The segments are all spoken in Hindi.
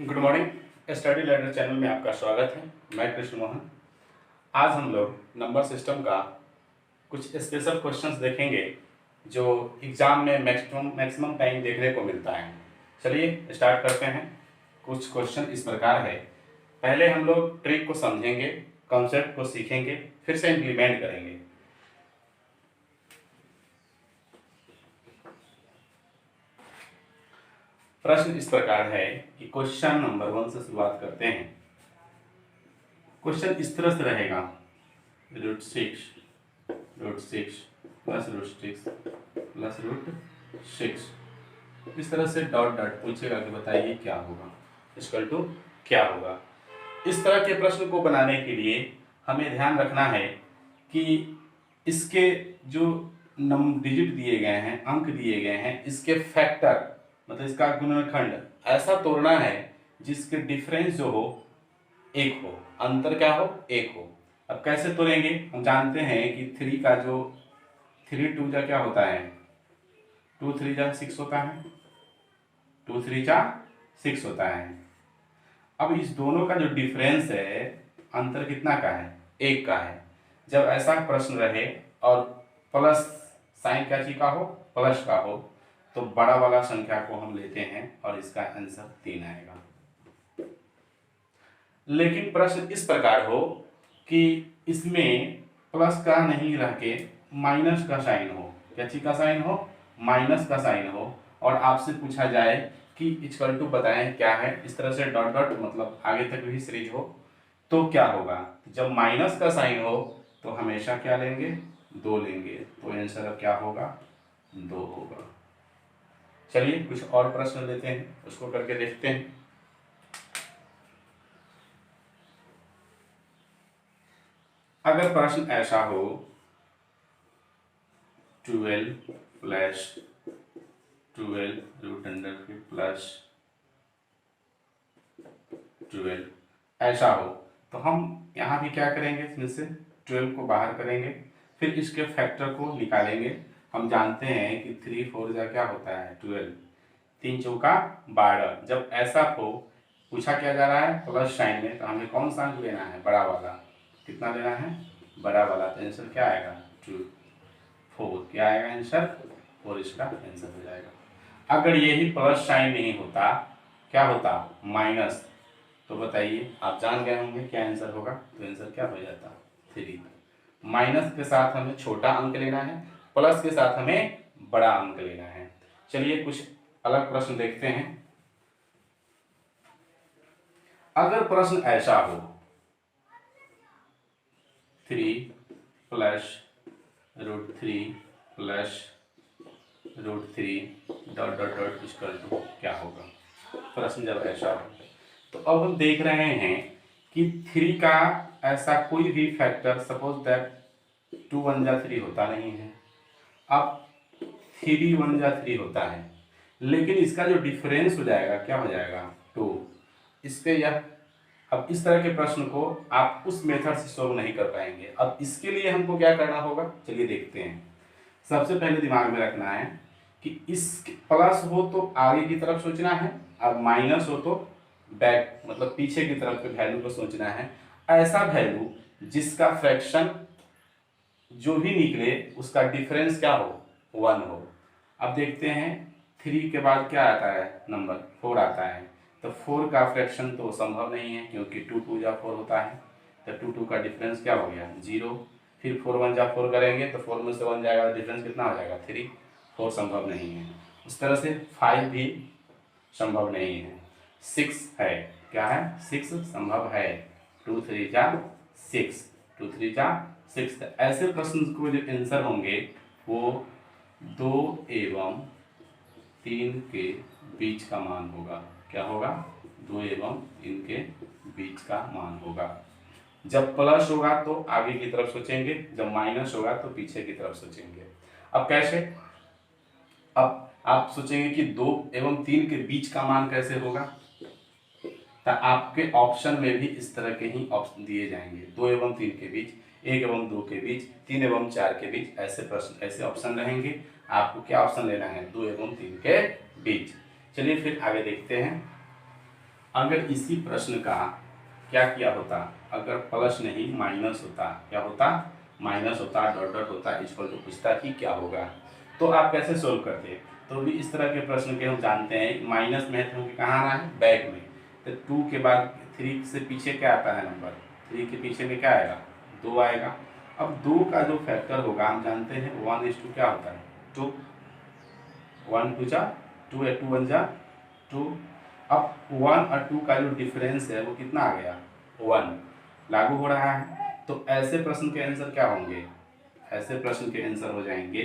Good morning. Study learner channel में आपका स्वागत है। मैं कृष्ण मोहन। आज हम लोग नंबर सिस्टम का कुछ स्पेशल क्वेश्चंस देखेंगे जो एग्जाम में मैक्सिमम टाइम देखने को मिलता है। चलिए स्टार्ट करते हैं। कुछ क्वेश्चन इस प्रकार है। पहले हम लोग ट्रिक को समझेंगे, कॉन्सेप्ट को सीखेंगे, फिर से इम्प्लीमेंट करेंगे। प्रश्न इस प्रकार है कि क्वेश्चन नंबर 1 से शुरुआत करते हैं। क्वेश्चन इस तरह से रहेगा, √6 प्लस √6 इस तरह से डॉट डॉट पूछेगा कि बताइए क्या होगा, इक्वल टू क्या होगा। इस तरह के प्रश्न को बनाने के लिए हमें ध्यान रखना है कि इसके जो डिजिट दिए गए हैं, अंक दिए गए हैं, इसके फैक्टर मतलब इसका गुणनखंड ऐसा तोड़ना है जिसके डिफरेंस जो हो एक हो, अंतर क्या हो, एक हो। अब कैसे तोड़ेंगे? हम जानते हैं कि 3 का जो 3 2 जा क्या होता है, 2 3 जा 6 होता है, 2 3 जा 6 होता है। अब इस दोनों का जो डिफरेंस है, अंतर कितना का है, एक का है। जब ऐसा प्रश्न रहे और प्लस साइन क्या चीज का हो, प्लस का हो, तो बड़ा वाला संख्या को हम लेते हैं और इसका आंसर 3 आएगा। लेकिन प्रश्न इस प्रकार हो कि इसमें प्लस का नहीं रह के माइनस का साइन हो, क्या चीज का साइन हो, माइनस का साइन हो, और आपसे पूछा जाए कि इक्वल टू बताएं क्या है, इस तरह से डॉट डॉट मतलब आगे तक भी सीरीज हो, तो क्या होगा। जब माइनस का साइन हो तो हमेशा क्या लेंगे, 2 लेंगे, तो आंसर अब क्या होगा, 2 होगा। चलिए कुछ और प्रश्न लेते हैं, उसको करके देखते हैं। अगर प्रश्न ऐसा हो 12 प्लस 12 √√3 प्लस 12 ऐसा हो, तो हम यहाँ भी क्या करेंगे, फिर से 12 को बाहर करेंगे, फिर इसके फैक्टर को निकालेंगे। हम जानते हैं कि 3 4 जा क्या होता है 12, 3 चौका 12। जब ऐसा हो, पूछा क्या जा रहा है प्लस साइन में, तो हमें कौन सा अंक लेना है, बड़ा वाला। कितना लेना है, बड़ा वाला। तो आंसर क्या आएगा, 2 4 क्या आएगा आंसर, 4 इसका आंसर हो जाएगा। अगर यही प्लस साइन नहीं होता, क्या होता, माइनस, तो बताइए, आप जान गए होंगे क्या आंसर होगा। तो आंसर क्या हो जाता, 3। माइनस के साथ हमें छोटा अंक लेना है, प्लस के साथ हमें बड़ा अंक लेना है। चलिए कुछ अलग प्रश्न देखते हैं। अगर प्रश्न ऐसा हो 3 plus √3 plus √3 dot dot dot equal to क्या होगा। प्रश्न जब ऐसा हो, तो अब हम देख रहे हैं कि 3 का ऐसा कोई भी फैक्टर, सपोज दैट 2 1 जा 3 होता नहीं है। अब 3 1 जा 3 होता है, लेकिन इसका जो डिफरेंस हो जाएगा क्या हो जाएगा, 2। इस पे यह, अब इस तरह के प्रश्न को आप उस मेथड से सॉल्व नहीं कर पाएंगे। अब इसके लिए हमको क्या करना होगा, चलिए देखते हैं। सबसे पहले दिमाग में रखना है कि इस प्लस हो तो आगे की तरफ सोचना है, और माइनस हो तो बैक मतलब पीछे की तरफ के वैल्यू को सोचना है। ऐसा वैल्यू जिसका फ्रैक्शन जो भी निकले उसका डिफरेंस क्या हो, 1 हो। अब देखते हैं 3 के बाद क्या आता है, नंबर 4 आता है। तो 4 का फ्रैक्शन तो संभव नहीं है, क्योंकि 2 2 जा 4 होता है। तो 2 2 का डिफरेंस क्या हो गया, 0। फिर 4 1 जा 4 करेंगे तो 4 में से 1 जाएगा, डिफरेंस कितना हो जाएगा, 3। 4 संभव नहीं है। उस तरह से 5 भी संभव नहीं है। 6 है, क्या है, 6 संभव है। 2 3 जा 6, 2 3 जा 6। ऐसे प्रश्न को जो आंसर होंगे वो 2 एवं 3 के बीच का मान होगा। क्या होगा, 2 एवं इनके बीच का मान होगा। जब प्लस होगा तो आगे की तरफ सोचेंगे, जब माइनस होगा तो पीछे की तरफ सोचेंगे। अब कैसे, अब आप सोचेंगे कि 2 एवं 3 के बीच का मान कैसे होगा, तो आपके ऑप्शन में भी इस तरह के ही ऑप्शन दिए जाएंगे। 2 एवं 3 के बीच, 1 एवं 2 के बीच, 3 एवं 4 के बीच, ऐसे प्रश्न, ऐसे ऑप्शन रहेंगे। आपको क्या ऑप्शन लेना है, 2 एवं 3 के बीच। चलिए फिर आगे देखते हैं। अगर इसी प्रश्न का क्या किया होता, अगर प्लस नहीं माइनस होता, क्या होता, माइनस होता, डॉट डॉट होता, इक्वल टू पूछता कि क्या होगा, तो आप कैसे सोल्व करते। तो भी इस तरह के प्रश्न के हम जानते हैं माइनस में है तो कहाँ आना है, बैक में। तो 2 के बाद 3 से पीछे क्या आता है नंबर, 3 के पीछे में क्या आएगा, 2 आएगा। अब 2 का जो फैक्टर होगा हम जानते हैं 1:2 क्या होता है, 2, 1 2 जा 2 है, 2 1 जा 2। अब 1 और 2 का जो डिफरेंस है वो कितना आ गया, 1 लागू हो रहा है। तो ऐसे प्रश्न के आंसर क्या होंगे, ऐसे प्रश्न के आंसर हो जाएंगे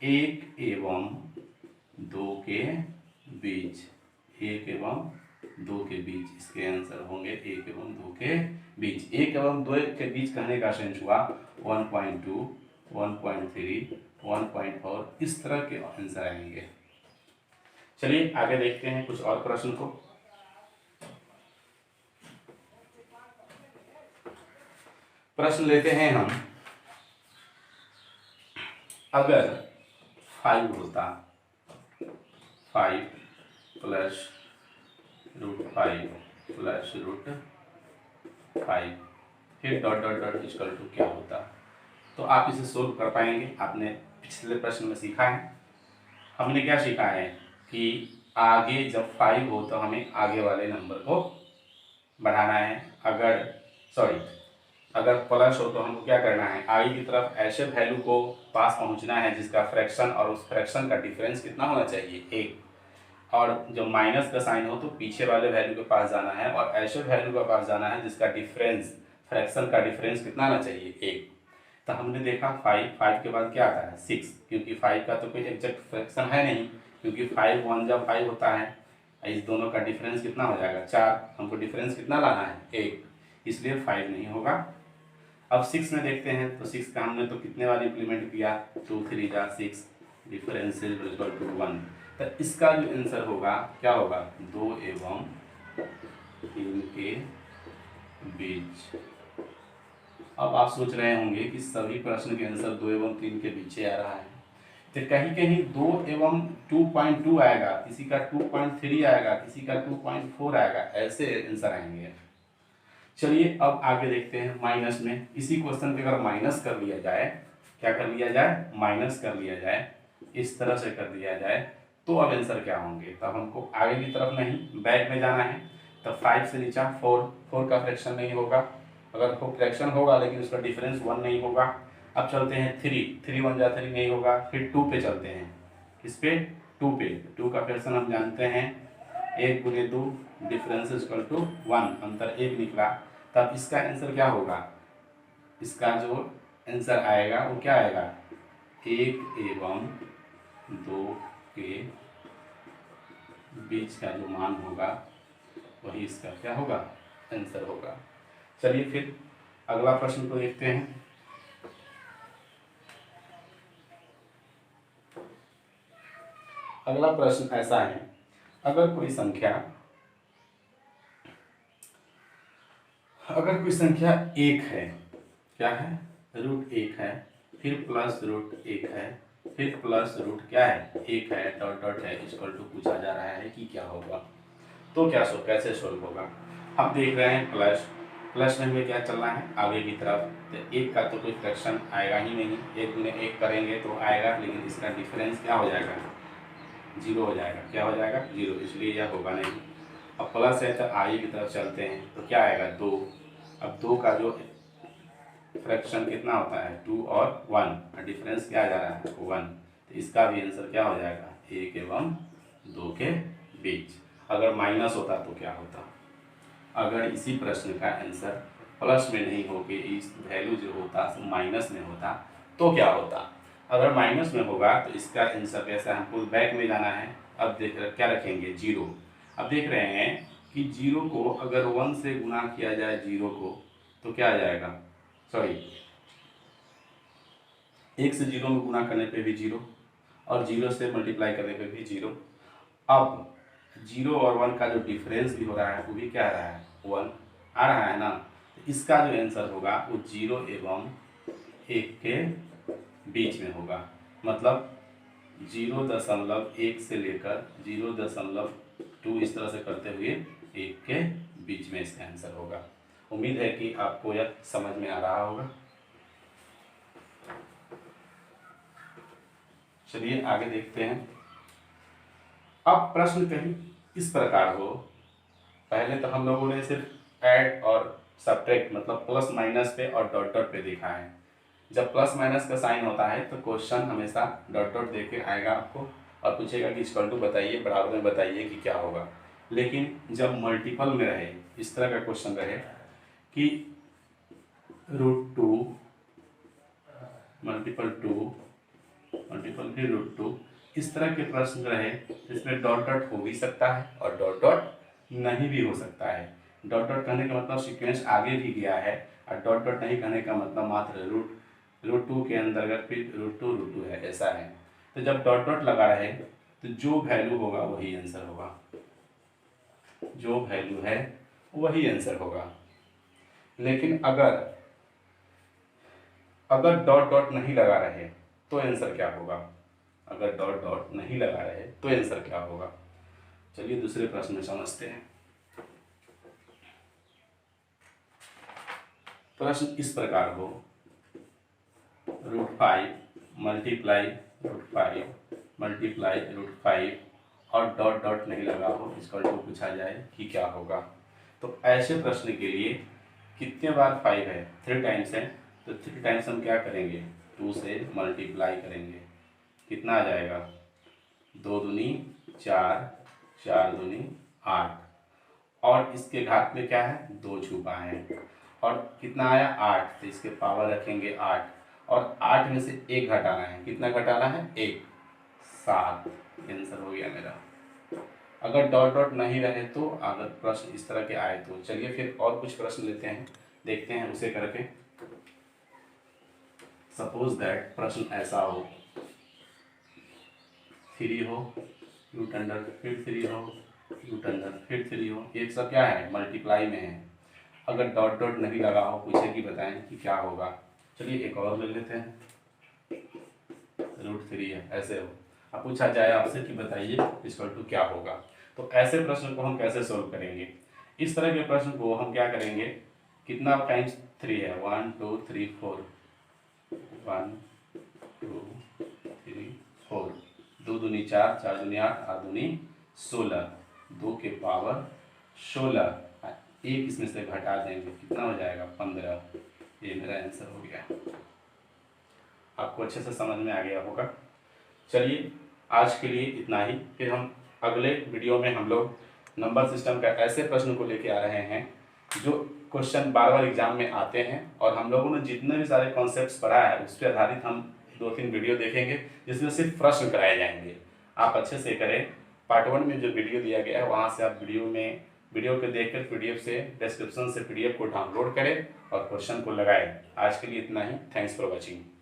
1 एवं 2 के बीच, 1 एवं 2 के बीच, इसके आंसर होंगे 1 एवं 2 के बीच। 1 एवं 2 के बीच कहने का सेंस हुआ 1.2, 1.3, 1.4, इस तरह के आंसर आएंगे। चलिए आगे देखते हैं कुछ और प्रश्न को। प्रश्न लेते हैं हम, अगर 5 होता, 5 प्लस √5 प्लस √5 फिर dot dot dot equal to क्या होता, तो आप इसे सोल्व कर पाएंगे। आपने पिछले प्रश्न में सीखा है, हमने क्या सीखा है कि आगे जब 5 हो तो हमें आगे वाले नंबर को बढ़ाना है, अगर प्लस हो तो हमको क्या करना है, आगे की तरफ ऐसे वैल्यू को पास पहुंचना है जिसका फ्रैक्शन और उस फ्रैक्शन का डिफरेंस कितना होना चाहिए, 1। और जब माइनस का साइन हो तो पीछे वाले वैल्यू के पास जाना है और ऐसे वैल्यू के पास जाना है जिसका डिफरेंस, फ्रैक्शन का डिफरेंस कितना आना चाहिए, 1। तो हमने देखा 5 के बाद क्या आता है 6, क्योंकि 5 का तो कोई एग्जैक्ट फ्रैक्शन है नहीं, क्योंकि 5 1 जब 5 होता है, इस दोनों का डिफरेंस कितना हो जाएगा 4, हमको डिफरेंस कितना लाना है 1, इसलिए 5 नहीं होगा। अब 6 में देखते हैं, तो 6 का हमने तो कितने बार इंप्लीमेंट किया, 2 3 जा 6, डिफरेंस इज इक्वल टू 1। तो इसका जो आंसर होगा क्या होगा, 2 एवं 3 के बीच। अब आप सोच रहे होंगे कि सभी प्रश्न के आंसर 2 एवं 3 के बीच आ रहा है, तो कहीं कहीं 2 एवं 2.2 आएगा, किसी का 2.3 आएगा, किसी का 2.4 आएगा, ऐसे आंसर आएंगे। चलिए अब आगे देखते हैं माइनस में। इसी क्वेश्चन के अगर माइनस कर लिया जाए, क्या कर लिया जाए, माइनस कर लिया जाए, इस तरह से कर दिया जाए, तो अब आंसर क्या होंगे। तब हमको आगे की तरफ नहीं बैक में जाना है। तब 5 से नीचा 4 का फ्रैक्शन नहीं होगा, अगर फ्रैक्शन होगा लेकिन उसका डिफरेंस 1 नहीं होगा। अब चलते हैं 3 1 जा 3 नहीं होगा, फिर 2 पे चलते हैं, किस पे, 2 पे। 2 का फ्रैक्शन हम जानते हैं 1 गुने 2, डिफरेंस इक्वल टू 1, अंतर 1 निकला। तब इसका आंसर क्या होगा, इसका जो आंसर आएगा वो क्या आएगा, 1 एवं 2 के बीच का जो मान होगा वही इसका क्या होगा, आंसर होगा। चलिए फिर अगला प्रश्न को देखते हैं। अगला प्रश्न ऐसा है, अगर कोई संख्या 1 है, क्या है, √1 है, फिर प्लस √1 है, फिर प्लस रूट क्या है 1 है, डॉट डॉट है, इक्वल टू पूछा जा रहा है कि क्या होगा, तो कैसे सोल्व होगा। हम देख रहे हैं प्लस में हमें क्या चलना है आगे की तरफ, तो 1 का तो कोई फ्रैक्शन आएगा ही नहीं, 1 गुने 1 करेंगे तो आएगा, लेकिन इसका डिफरेंस क्या हो जाएगा, 0 हो जाएगा, क्या हो जाएगा 0, इसलिए यह होगा नहीं। अब प्लस है तो आगे की तरफ चलते हैं तो क्या आएगा 2। अब 2 का जो फ्रैक्शन कितना होता है 2 और 1, डिफरेंस क्या आ जा रहा है 1, तो इसका भी आंसर क्या हो जाएगा 1 एवं 2 के बीच। अगर माइनस होता तो क्या होता, अगर इसी प्रश्न का आंसर प्लस में नहीं होके इस वैल्यू जो होता माइनस में होता तो क्या होता। अगर माइनस में होगा तो इसका आंसर कैसा, हमको बैक में जाना है। अब क्या रखेंगे 0। अब देख रहे हैं कि 0 को अगर 1 से गुना किया जाए 0 को तो क्या आ जाएगा, 1 से 0 में गुना करने पे भी 0 और 0 से मल्टीप्लाई करने पे भी 0। अब 0 और 1 का जो डिफरेंस भी हो रहा है वो भी क्या आ रहा है 1 आ रहा है ना, तो इसका जो आंसर होगा वो 0 एवं 1 के बीच में होगा। मतलब 0.1 से लेकर 0.2 इस तरह से करते हुए 1 के बीच में इसका आंसर होगा। उम्मीद है कि आपको यह समझ में आ रहा होगा। चलिए आगे देखते हैं। अब प्रश्न कहीं इस प्रकार हो, पहले तो हम लोगों ने सिर्फ ऐड और सब्ट्रैक्ट मतलब प्लस माइनस पे और डॉट डॉट पे देखा है। जब प्लस माइनस का साइन होता है तो क्वेश्चन हमेशा डॉट डॉट दे के आएगा आपको और पूछेगा कि इक्वल टू बताइए, बराबर में बताइए कि क्या होगा। लेकिन जब मल्टीपल में रहे, इस तरह का क्वेश्चन रहे कि √2 मल्टीपल 2 मल्टीपल फिर √2, इस तरह के प्रश्न रहे जिसमें डॉट डॉट हो भी सकता है और डॉट डॉट नहीं भी हो सकता है। डॉट डॉट कहने का मतलब सीक्वेंस आगे भी गया है और डॉट डॉट नहीं कहने का मतलब मात्र √2 के अंतर्गत फिर √2 है, ऐसा है। तो जब डॉट डॉट लगा रहे तो जो वैल्यू होगा वही आंसर होगा, जो वैल्यू है वही आंसर होगा। लेकिन अगर डॉट डॉट नहीं लगा रहे तो आंसर क्या होगा? अगर डॉट डॉट नहीं लगा रहे तो आंसर क्या होगा? चलिए दूसरे प्रश्न में समझते हैं। प्रश्न इस प्रकार हो, √5 मल्टीप्लाई √5 और डॉट डॉट नहीं लगा हो, इसका टू पूछा जाए कि क्या होगा। तो ऐसे प्रश्न के लिए कितने बार 5 है? 3 टाइम्स है, तो 3 टाइम्स हम क्या करेंगे? 2 से मल्टीप्लाई करेंगे। कितना आ जाएगा? 2 दूनी 4, 4 दूनी 8 और इसके घात में क्या है? 2 छुपा है और कितना आया? 8, तो इसके पावर रखेंगे 8 और 8 में से 1 घटाना है। कितना घटाना है? 1, 7। आंसर हो गया मेरा। अगर डॉट डॉट नहीं रहे तो, अगर प्रश्न इस तरह के आए तो। चलिए फिर और कुछ प्रश्न लेते हैं, देखते हैं उसे करके। सपोज दैट प्रश्न ऐसा हो, 3 हो रूट अंडर फिर 3 हो रूट अंडर फिर 3 हो, ये सब क्या है? मल्टीप्लाई में है। अगर डॉट डॉट नहीं लगा हो, पूछे कि बताएं कि क्या होगा। चलिए एक और ले लेते हैं, √3 है, ऐसे हो। अब पूछा जाए आपसे कि बताइए इक्वल टू क्या होगा। तो ऐसे प्रश्न को हम कैसे सोल्व करेंगे? इस तरह के प्रश्न को हम क्या करेंगे? कितना टाइम्स 3 है? 1 2 3 4, 1 2 3 4, 2 दूनी 4, 4 दूनी 8, 8 दूनी 16, 2 के पावर 16, एक इसमें से घटा देंगे, कितना हो जाएगा? 15। ये मेरा आंसर हो गया। आपको अच्छे से समझ में आ गया होगा। चलिए आज के लिए इतना ही। फिर हम अगले वीडियो में हम लोग नंबर सिस्टम का ऐसे प्रश्न को लेके आ रहे हैं जो क्वेश्चन बार बार एग्जाम में आते हैं और हम लोगों ने जितने भी सारे कॉन्सेप्ट्स पढ़ा है उस पर आधारित हम 2-3 वीडियो देखेंगे जिसमें सिर्फ प्रश्न कराए जाएंगे। आप अच्छे से करें। पार्ट 1 में जो वीडियो दिया गया है वहाँ से आप वीडियो को देखकर PDF से डिस्क्रिप्शन से PDF को डाउनलोड करें और क्वेश्चन को लगाएं। आज के लिए इतना ही। Thanks for watching.